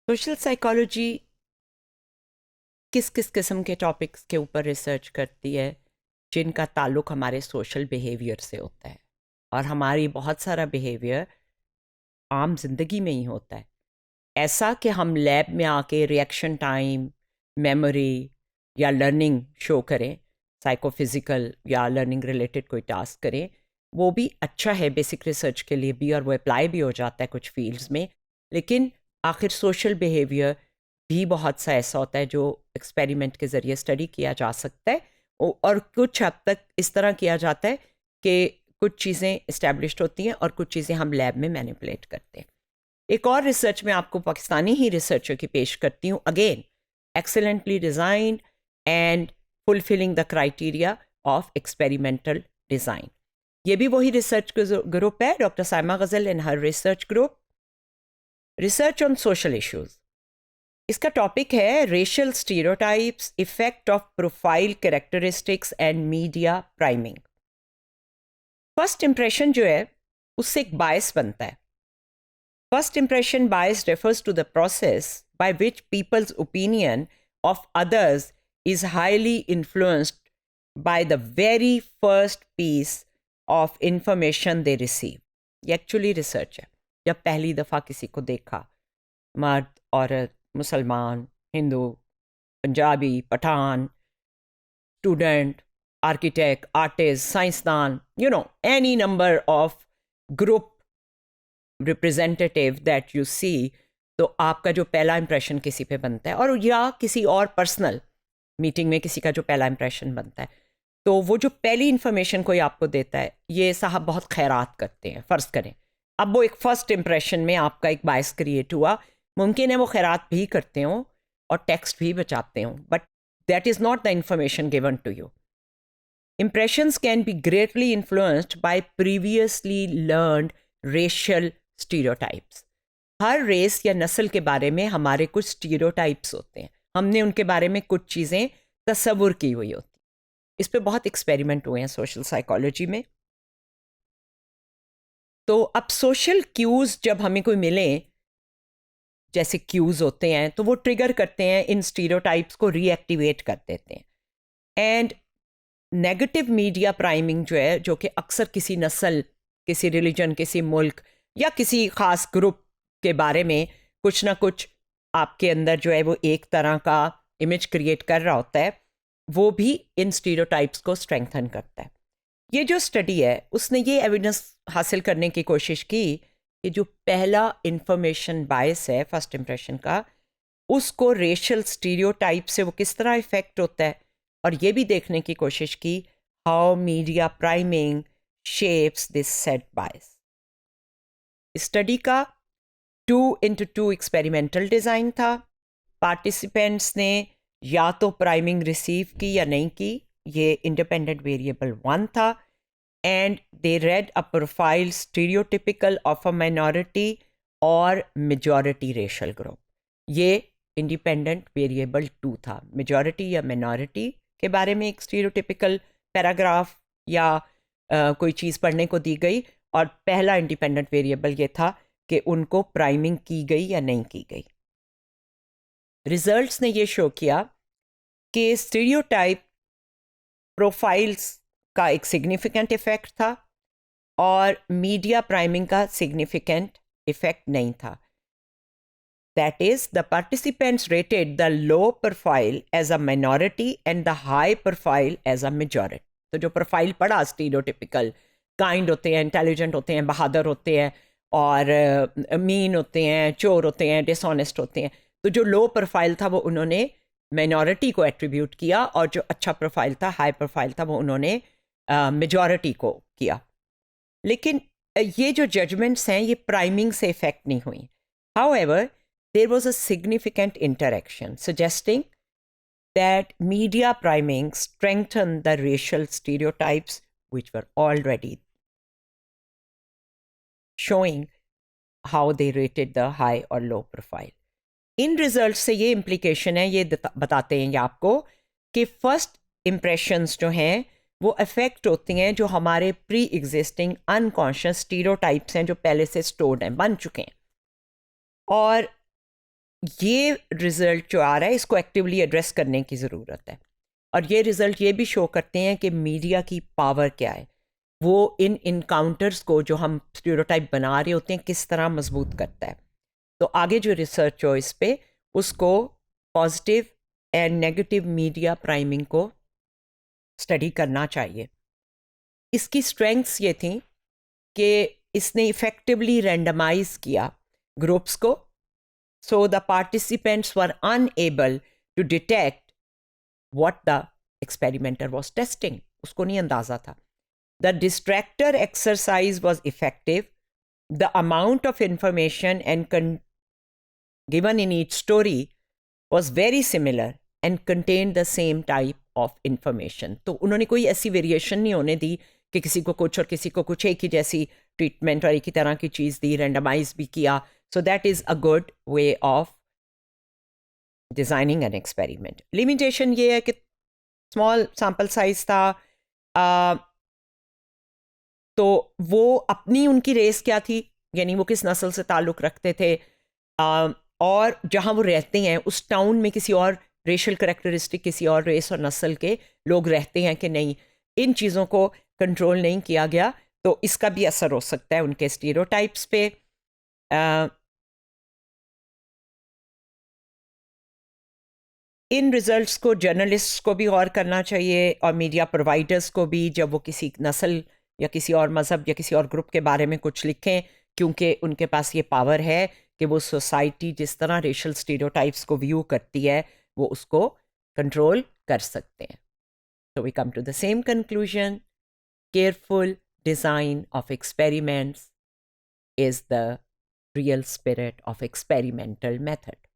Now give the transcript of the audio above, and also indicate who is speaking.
Speaker 1: Social psychology किस किस किस्म के टॉपिक्स के ऊपर रिसर्च करती है जिनका ताल्लुक हमारे सोशल बिहेवियर से होता है। और हमारी बहुत सारा बिहेवियर आम जिंदगी में ही होता है, ऐसा कि हम लैब में आके रिएक्शन टाइम, मेमोरी या लर्निंग शो करें, साइकोफिजिकल या लर्निंग रिलेटेड कोई टास्क करें। वो भी अच्छा है बेसिक रिसर्च के लिए भी, और वो अप्लाई भी हो जाता है कुछ फील्ड्स में। लेकिन आखिर सोशल बिहेवियर भी बहुत सा ऐसा होता है जो एक्सपेरिमेंट के ज़रिए स्टडी किया जा सकता है, और कुछ हद तक इस तरह किया जाता है कि कुछ चीज़ें इस्टेब्लिश्ड होती हैं और कुछ चीज़ें हम लैब में मैनिपुलेट करते हैं। एक और रिसर्च में आपको पाकिस्तानी ही रिसर्चर की पेश करती हूँ, again excellently designed and fulfilling the criteria of experimental design. ये भी वही रिसर्च ग्रुप है, डॉक्टर साइमा गजल and her research group, research on social issues. इसका टॉपिक है racial stereotypes, effect of profile characteristics and media priming. First impression जो है उससे एक बायस बनता है। First impression bias refers to the process by which people's opinion of others is highly influenced by the very first piece of information they receive. ये actually research है। जब पहली दफ़ा किसी को देखा, मर्द, औरत, मुसलमान, Hindu, Punjabi, Pathan, student, architect, artist, साइंसदान, any number of group representative that you see, तो आपका जो पहला इंप्रेशन किसी पे बनता है, और या किसी और पर्सनल मीटिंग में किसी का जो पहला इंप्रेशन बनता है, तो वो जो पहली इंफॉर्मेशन कोई आपको देता है, ये साहब बहुत खैरात करते हैं, फ़र्ज़ करें। अब वो एक फ़र्स्ट इंप्रेशन में आपका एक बायस क्रिएट हुआ, मुमकिन है वो खैरात भी करते हों और टेक्स्ट भी बचाते हों, but that is not the information given to you. Impressions can be greatly influenced by previously learned racial stereotypes. Her race या नस्ल के बारे में हमारे कुछ स्टीरियोटाइप्स होते हैं, हमने उनके बारे में कुछ चीज़ें तसव्वुर की हुई होती। इस पे बहुत एक्सपेरिमेंट हुए हैं सोशल साइकोलॉजी में। तो अब सोशल क्यूज़ जब हमें कोई मिले, जैसे क्यूज़ होते हैं, तो वो ट्रिगर करते हैं, इन स्टीरियोटाइप्स को रीएक्टिवेट कर देते हैं। एंड नेगेटिव मीडिया प्राइमिंग जो है, जो कि अक्सर किसी नस्ल, किसी रिलीजन, किसी मुल्क या किसी ख़ास ग्रुप के बारे में कुछ ना कुछ आपके अंदर जो है वो एक तरह का इमेज क्रिएट कर रहा होता है, वो भी इन स्टीरियोटाइप्स को स्ट्रेंथन करता है। ये जो स्टडी है उसने ये एविडेंस हासिल करने की कोशिश की कि जो पहला इंफॉर्मेशन बायस है फर्स्ट इंप्रेशन का, उसको रेशियल स्टीरियोटाइप से वो किस तरह इफेक्ट होता है, और ये भी देखने की कोशिश की how media priming shapes this set bias. Study का 2x2 एक्सपेरिमेंटल डिज़ाइन था। पार्टिसिपेंट्स ने या तो प्राइमिंग रिसीव की या नहीं की, ये इंडिपेंडेंट वेरिएबल 1 था। And they red a profile stereotypical of a minority और मेजॉरिटी रेशियल ग्रुप, ये इंडिपेंडेंट वेरिएबल 2 था। मेजॉरिटी या माइनॉरिटी के बारे में एक स्टीरियोटिपिकल पैराग्राफ या कोई चीज़ पढ़ने को दी गई, और पहला इंडिपेंडेंट वेरिएबल ये था कि उनको प्राइमिंग की गई या नहीं की गई। रिजल्ट्स ने ये शो किया कि स्टीरियोटाइप प्रोफाइल्स का एक सिग्निफिकेंट इफेक्ट था और मीडिया प्राइमिंग का सिग्निफिकेंट इफेक्ट नहीं था। That is, the participants rated the low profile as a minority and the high profile as a majority. तो जो प्रोफाइल पढ़ा स्टीरियोटिपिकल, काइंड होते हैं, इंटेलिजेंट होते हैं, बहादुर होते हैं, और मीन होते हैं, चोर होते हैं, डिसऑनेस्ट होते हैं, तो जो लो प्रोफाइल था वो उन्होंने माइनॉरिटी को एट्रीब्यूट किया, और जो अच्छा प्रोफाइल था, हाई प्रोफाइल था, वो उन्होंने मेजॉरिटी को किया। लेकिन ये जो जजमेंट्स हैं ये प्राइमिंग से इफेक्ट नहीं हुई। However, there was a significant interaction suggesting that media priming strengthened the racial stereotypes which were already showing how they rated the high or low profile. In result से ये implication है, ये बताते हैं ये आपको कि फर्स्ट इम्प्रेशंस जो हैं वो अफेक्ट होती हैं जो हमारे प्री एग्जिस्टिंग अनकॉन्शियस स्टीरियोटाइप्स हैं, जो पहले से स्टोर्ड हैं, बन चुके हैं। और ये रिज़ल्ट जो आ रहा है इसको एक्टिवली एड्रेस करने की ज़रूरत है। और ये रिज़ल्ट ये भी शो करते हैं कि मीडिया की पावर क्या है, वो इन इनकाउंटर्स को जो हम स्टीरियोटाइप बना रहे होते हैं किस तरह मजबूत करता है। तो आगे जो रिसर्च हो इस पे उसको positive and negative media priming को स्टडी करना चाहिए। इसकी स्ट्रेंथ्स ये थी कि इसने इफेक्टिवली रैंडमाइज किया ग्रुप्स को, so the participants were unable to detect what the experimenter was testing, उसको नहीं अंदाजा था। The distracter exercise was effective, the amount of information given in each story was very similar and contained the same type of information. तो उन्होंने कोई ऐसी variation नहीं होने दी कि किसी को कुछ और किसी को कुछ, एक ही जैसी ट्रीटमेंट और एक ही तरह की चीज़ दी, रैंडमाइज भी किया. So that is a good way of designing an experiment. Limitation ये है कि स्मॉल सैम्पल साइज था, तो वो अपनी उनकी रेस क्या थी, यानी वो किस नस्ल से ताल्लुक़ रखते थे, और जहाँ वो रहते हैं उस टाउन में किसी और रेशल करेक्टरिस्टिक किसी और रेस और नस्ल के लोग रहते हैं कि नहीं, इन चीज़ों को कंट्रोल नहीं किया गया, तो इसका भी असर हो सकता है उनके स्टीरियोटाइप्स पे. इन रिजल्ट्स को जर्नलिस्ट्स को भी गौर करना चाहिए और मीडिया प्रोवाइडर्स को भी, जब वो किसी नस्ल या किसी और मज़हब या किसी और ग्रुप के बारे में कुछ लिखें, क्योंकि उनके पास ये पावर है कि वो सोसाइटी जिस तरह रेशल स्टीरियोटाइप्स को व्यू करती है वो उसको कंट्रोल कर सकते हैं. So we come to the same conclusion: careful design of experiments is the real spirit of experimental method.